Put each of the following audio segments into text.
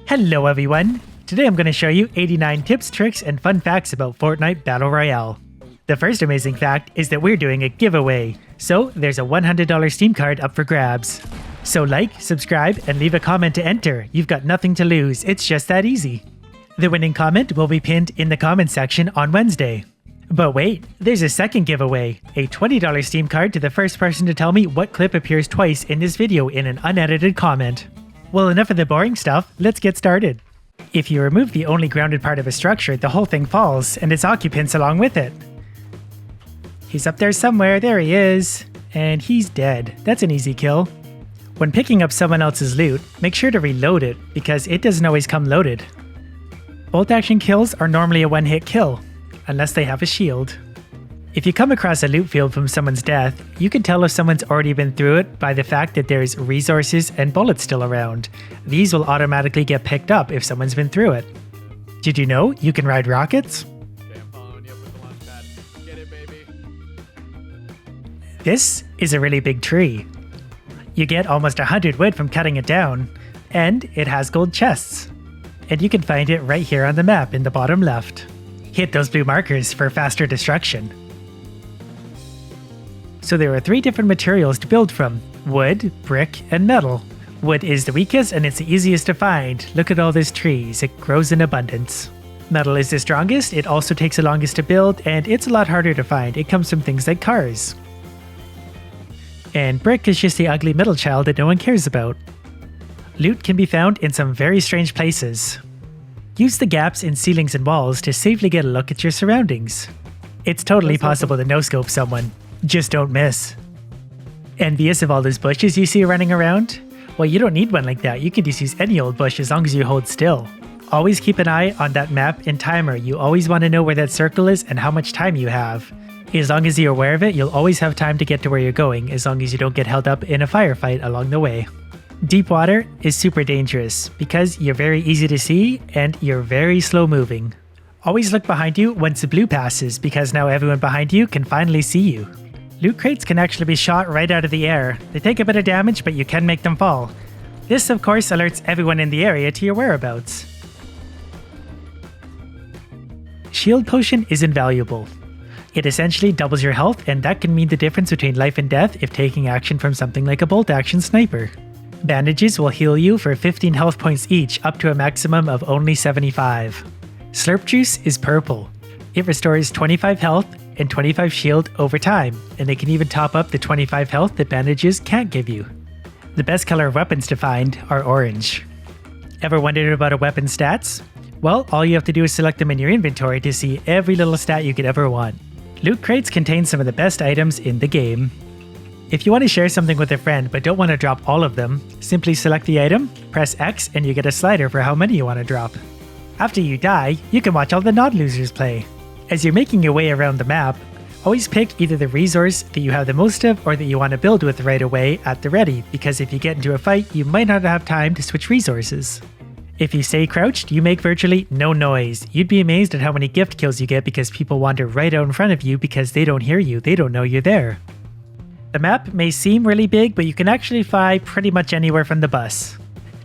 Hello everyone! Today I'm going to show you 89 tips, tricks, and fun facts about Fortnite Battle Royale. The first amazing fact is that we're doing a giveaway, so there's a $100 Steam card up for grabs. So like, subscribe, and leave a comment to enter. You've got nothing to lose, it's just that easy. The winning comment will be pinned in the comment section on Wednesday. But wait, there's a second giveaway, a $20 Steam card to the first person to tell me what clip appears twice in this video in an unedited comment. Well, enough of the boring stuff, let's get started. If you remove the only grounded part of a structure, the whole thing falls, and its occupants along with it. He's up there somewhere, there he is. And he's dead. That's an easy kill. When picking up someone else's loot, make sure to reload it, because it doesn't always come loaded. Bolt action kills are normally a one-hit kill, unless they have a shield. If you come across a loot field from someone's death, you can tell if someone's already been through it by the fact that there's resources and bullets still around. These will automatically get picked up if someone's been through it. Did you know you can ride rockets? Okay, I'm following you up with the launch pad. Get it, baby. This is a really big tree. You get almost 100 wood from cutting it down, and it has gold chests. And you can find it right here on the map in the bottom left. Hit those blue markers for faster destruction. So there are 3 different materials to build from: wood, brick, and metal. Wood is the weakest and it's the easiest to find. Look at all these trees, it grows in abundance. Metal is the strongest, it also takes the longest to build, and it's a lot harder to find. It comes from things like cars. And brick is just the ugly middle child that no one cares about. Loot can be found in some very strange places. Use the gaps in ceilings and walls to safely get a look at your surroundings. It's totally possible to no-scope someone. Just don't miss. Envious of all those bushes you see running around? Well, you don't need one like that. You can just use any old bush as long as you hold still. Always keep an eye on that map and timer. You always want to know where that circle is and how much time you have. As long as you're aware of it, you'll always have time to get to where you're going, as long as you don't get held up in a firefight along the way. Deep water is super dangerous because you're very easy to see and you're very slow moving. Always look behind you once the blue passes, because now everyone behind you can finally see you. Loot crates can actually be shot right out of the air. They take a bit of damage, but you can make them fall. This, of course, alerts everyone in the area to your whereabouts. Shield Potion is invaluable. It essentially doubles your health, and that can mean the difference between life and death if taking action from something like a bolt action sniper. Bandages will heal you for 15 health points each, up to a maximum of only 75. Slurp Juice is purple. It restores 25 health and 25 shield over time, and they can even top up the 25 health that bandages can't give you. The best color of weapons to find are orange. Ever wondered about a weapon's stats? Well, all you have to do is select them in your inventory to see every little stat you could ever want. Loot crates contain some of the best items in the game. If you want to share something with a friend but don't want to drop all of them, simply select the item, press X, and you get a slider for how many you want to drop. After you die, you can watch all the non-losers play. As you're making your way around the map, always pick either the resource that you have the most of or that you want to build with right away at the ready, because if you get into a fight, you might not have time to switch resources. If you stay crouched, you make virtually no noise. You'd be amazed at how many gift kills you get because people wander right out in front of you because they don't hear you, they don't know you're there. The map may seem really big, but you can actually fly pretty much anywhere from the bus.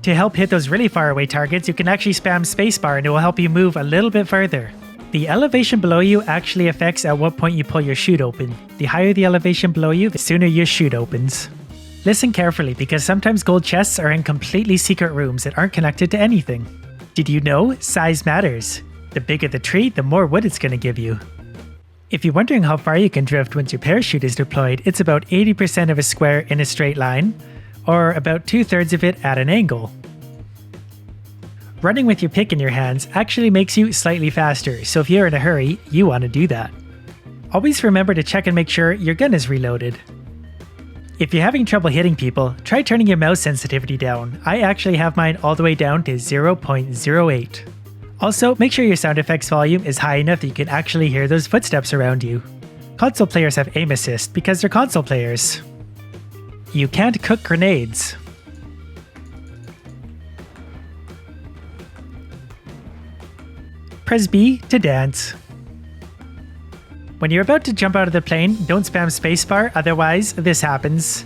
To help hit those really far away targets, you can actually spam spacebar and it will help you move a little bit further. The elevation below you actually affects at what point you pull your chute open. The higher the elevation below you, the sooner your chute opens. Listen carefully, because sometimes gold chests are in completely secret rooms that aren't connected to anything. Did you know size matters? The bigger the tree, the more wood it's going to give you. If you're wondering how far you can drift once your parachute is deployed, it's about 80% of a square in a straight line, or about 2/3 of it at an angle. Running with your pick in your hands actually makes you slightly faster, so if you're in a hurry, you want to do that. Always remember to check and make sure your gun is reloaded. If you're having trouble hitting people, try turning your mouse sensitivity down. I actually have mine all the way down to 0.08. Also, make sure your sound effects volume is high enough that you can actually hear those footsteps around you. Console players have aim assist because they're console players. You can't cook grenades. Press B to dance. When you're about to jump out of the plane, don't spam spacebar, otherwise this happens.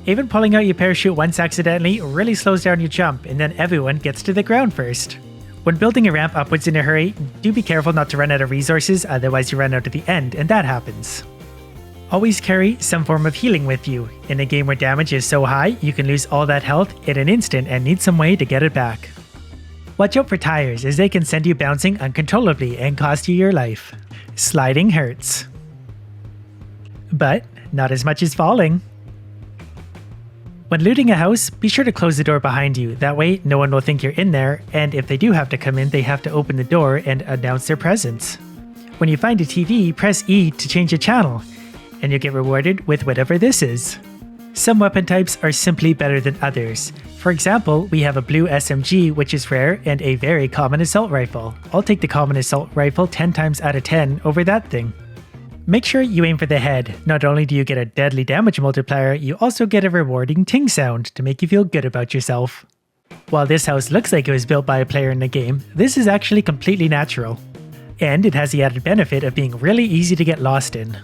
Even pulling out your parachute once accidentally really slows down your jump, and then everyone gets to the ground first. When building a ramp upwards in a hurry, do be careful not to run out of resources, otherwise you run out at the end, and that happens. Always carry some form of healing with you. In a game where damage is so high, you can lose all that health in an instant and need some way to get it back. Watch out for tires, as they can send you bouncing uncontrollably and cost you your life. Sliding hurts. But not as much as falling. When looting a house, be sure to close the door behind you, that way no one will think you're in there, and if they do have to come in, they have to open the door and announce their presence. When you find a TV, press E to change the channel, and you'll get rewarded with whatever this is. Some weapon types are simply better than others. For example, we have a blue SMG, which is rare, and a very common assault rifle. I'll take the common assault rifle 10 times out of 10 over that thing. Make sure you aim for the head. Not only do you get a deadly damage multiplier, you also get a rewarding ting sound to make you feel good about yourself. While this house looks like it was built by a player in the game, this is actually completely natural. And it has the added benefit of being really easy to get lost in.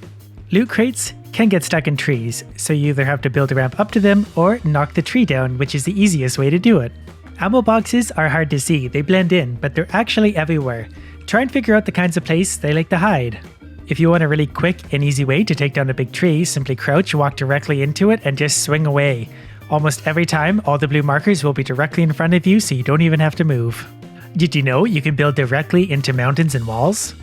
Loot crates can get stuck in trees, so you either have to build a ramp up to them or knock the tree down, which is the easiest way to do it. Ammo boxes are hard to see, they blend in, but they're actually everywhere. Try and figure out the kinds of place they like to hide. If you want a really quick and easy way to take down a big tree, simply crouch, walk directly into it, and just swing away. Almost every time, all the blue markers will be directly in front of you, so you don't even have to move. Did you know you can build directly into mountains and walls?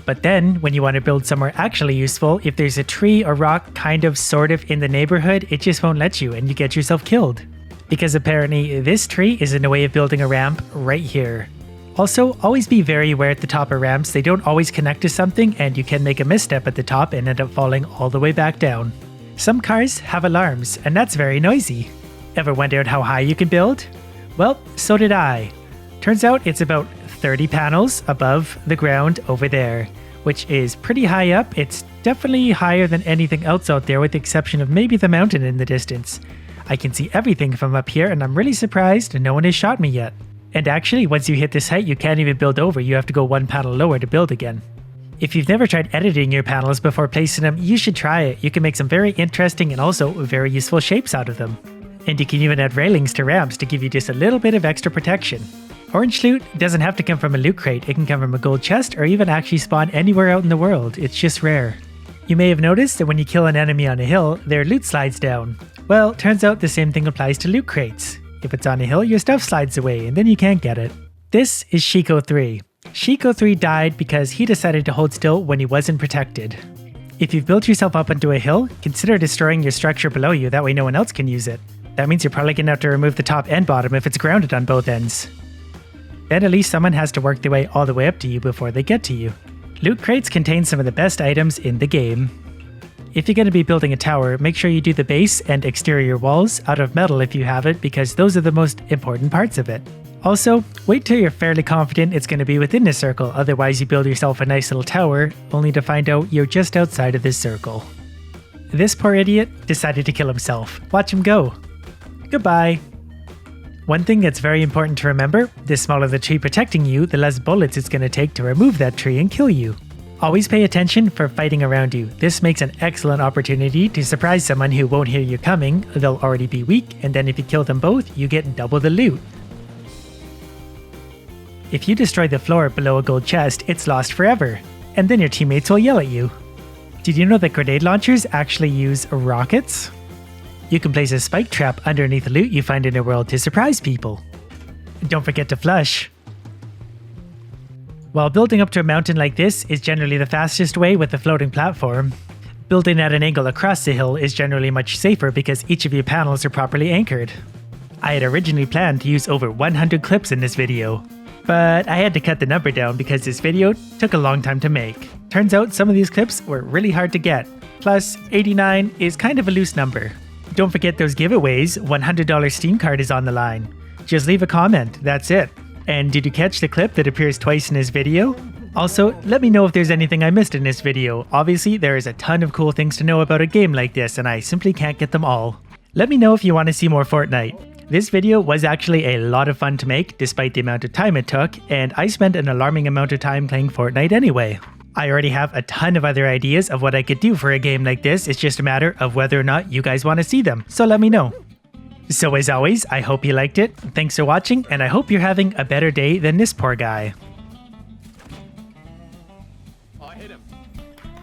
But then, when you want to build somewhere actually useful, if there's a tree or rock kind of sort of in the neighborhood, it just won't let you and you get yourself killed. Because apparently this tree is in the way of building a ramp right here. Also, always be very aware at the top of ramps, they don't always connect to something and you can make a misstep at the top and end up falling all the way back down. Some cars have alarms, and that's very noisy. Ever wondered how high you can build? Well, so did I. Turns out it's about 30 panels above the ground over there, which is pretty high up. It's definitely higher than anything else out there with the exception of maybe the mountain in the distance. I can see everything from up here and I'm really surprised no one has shot me yet. And actually, once you hit this height, you can't even build over, you have to go one panel lower to build again. If you've never tried editing your panels before placing them, you should try it. You can make some very interesting and also very useful shapes out of them. And you can even add railings to ramps to give you just a little bit of extra protection. Orange loot doesn't have to come from a loot crate, it can come from a gold chest or even actually spawn anywhere out in the world, it's just rare. You may have noticed that when you kill an enemy on a hill, their loot slides down. Well, turns out the same thing applies to loot crates. If it's on a hill, your stuff slides away and then you can't get it. This is Chico 3. Chico 3 died because he decided to hold still when he wasn't protected. If you've built yourself up onto a hill, consider destroying your structure below you, that way no one else can use it. That means you're probably going to have to remove the top and bottom if it's grounded on both ends. Then at least someone has to work their way all the way up to you before they get to you. Loot crates contain some of the best items in the game. If you're going to be building a tower, make sure you do the base and exterior walls out of metal if you have it, because those are the most important parts of it. Also, wait till you're fairly confident it's going to be within the circle, otherwise you build yourself a nice little tower, only to find out you're just outside of this circle. This poor idiot decided to kill himself. Watch him go. Goodbye. One thing that's very important to remember, the smaller the tree protecting you, the less bullets it's going to take to remove that tree and kill you. Always pay attention for fighting around you. This makes an excellent opportunity to surprise someone who won't hear you coming, they'll already be weak, and then if you kill them both, you get double the loot. If you destroy the floor below a gold chest, it's lost forever, and then your teammates will yell at you. Did you know that grenade launchers actually use rockets? You can place a spike trap underneath the loot you find in the world to surprise people. Don't forget to flush. While building up to a mountain like this is generally the fastest way with a floating platform, building at an angle across the hill is generally much safer because each of your panels are properly anchored. I had originally planned to use over 100 clips in this video, but I had to cut the number down because this video took a long time to make. Turns out some of these clips were really hard to get, plus 89 is kind of a loose number. Don't forget those giveaways, $100 Steam card is on the line. Just leave a comment, that's it. And did you catch the clip that appears twice in this video? Also, let me know if there's anything I missed in this video. Obviously, there is a ton of cool things to know about a game like this, and I simply can't get them all. Let me know if you want to see more Fortnite. This video was actually a lot of fun to make, despite the amount of time it took, and I spent an alarming amount of time playing Fortnite anyway. I already have a ton of other ideas of what I could do for a game like this. It's just a matter of whether or not you guys want to see them. So let me know. So as always, I hope you liked it. Thanks for watching, and I hope you're having a better day than this poor guy. Oh, I hit him.